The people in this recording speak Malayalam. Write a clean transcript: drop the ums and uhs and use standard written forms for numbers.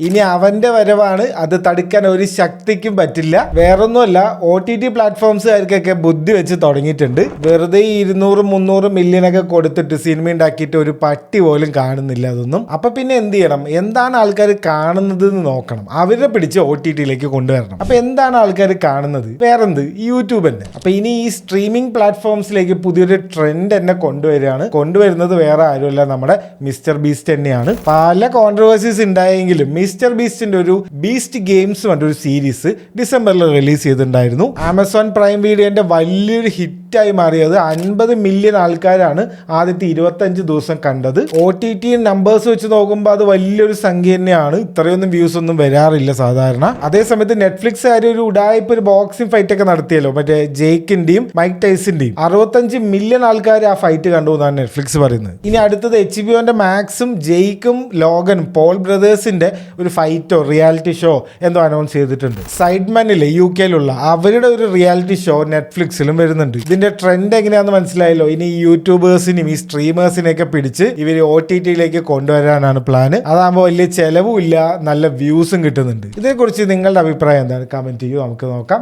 ഇനി അവന്റെ വരവാണ്, അത് തടുക്കാൻ ഒരു ശക്തിക്കും പറ്റില്ല. വേറൊന്നുമല്ല, OTT പ്ലാറ്റ്ഫോംസുകാർക്കൊക്കെ ബുദ്ധി വെച്ച് തുടങ്ങിയിട്ടുണ്ട്. വെറുതെ 200-300 മില്യണൊക്കെ കൊടുത്തിട്ട് സിനിമ ഉണ്ടാക്കിയിട്ട് ഒരു പട്ടി പോലും കാണുന്നില്ല അതൊന്നും. അപ്പൊ പിന്നെ എന്ത് ചെയ്യണം? എന്താണ് ആൾക്കാർ കാണുന്നത് എന്ന് നോക്കണം. അവരെ പിടിച്ച് OTTയിലേക്ക് കൊണ്ടുവരണം. അപ്പൊ എന്താണ് ആൾക്കാർ കാണുന്നത്? വേറെന്ത്? യൂട്യൂബ് തന്നെ. അപ്പൊ ഇനി ഈ സ്ട്രീമിംഗ് പ്ലാറ്റ്ഫോംസിലേക്ക് പുതിയൊരു ട്രെൻഡ് തന്നെ കൊണ്ടുവരുന്നത് വേറെ ആരുമല്ല, നമ്മുടെ മിസ്റ്റർ ബീസ്റ്റ് തന്നെയാണ്. പല കോൺട്രവേഴ്സീസ് ഉണ്ടായെങ്കിലും മിസ്റ്റർ ബീസ്റ്റിന്റെ ഒരു ബീസ്റ്റ് ഗെയിംസ് പറഞ്ഞ ഒരു സീരീസ് ഡിസംബറിൽ റിലീസ് ചെയ്തിട്ടുണ്ടായിരുന്നു. ആമസോൺ പ്രൈം വീഡിയോന്റെ വലിയൊരു ഹിറ്റായി മാറിയത് 50 മില്യൺ ആൾക്കാരാണ് ആദ്യത്തെ 25 ദിവസം കണ്ടത്. OTT നമ്പേഴ്സ് വെച്ച് നോക്കുമ്പോൾ അത് വലിയൊരു സംഖ്യ തന്നെയാണ്. ഇത്രയൊന്നും വ്യൂസ് ഒന്നും വരാറില്ല സാധാരണ. അതേസമയത്ത് നെറ്റ്ഫ്ലിക്സ് ഒരു ഉഡായിപ്പ് ഒരു ബോക്സിംഗ് ഫൈറ്റ് ഒക്കെ നടത്തിയല്ലോ, മറ്റേ ജെയ്ക്കിന്റെയും മൈക്ക് ടൈസിന്റെയും 65 മില്യൺ ആൾക്കാർ ആ ഫൈറ്റ് കണ്ടു എന്നാണ് നെറ്റ്ഫ്ലിക്സ് പറയുന്നത്. ഇനി അടുത്തത് HBO മാക്സും ജെയ്ക്കും ലോഗനും പോൾ ബ്രദേഴ്സിന്റെ ഒരു ഫൈറ്റോ റിയാലിറ്റി ഷോ എന്തോ അനൗൺസ് ചെയ്തിട്ടുണ്ട്. സൈഡ്മാനിലെ UK അവരുടെ ഒരു റിയാലിറ്റി ഷോ നെറ്റ്ഫ്ലിക്സിലും വരുന്നുണ്ട്. ഇതിന്റെ ട്രെൻഡ് എങ്ങനെയാണെന്ന് മനസ്സിലായല്ലോ. ഇനി ഈ യൂട്യൂബേഴ്സിനും ഈ സ്ട്രീമേഴ്സിനെയൊക്കെ പിടിച്ച് ഇവർ OTTയിലേക്ക് കൊണ്ടുവരാനാണ് പ്ലാന്. അതാകുമ്പോൾ വലിയ ചെലവും ഇല്ല, നല്ല വ്യൂസും കിട്ടുന്നുണ്ട്. ഇതേക്കുറിച്ച് നിങ്ങളുടെ അഭിപ്രായം എന്താണ്? കമന്റ് ചെയ്യൂ, നമുക്ക് നോക്കാം.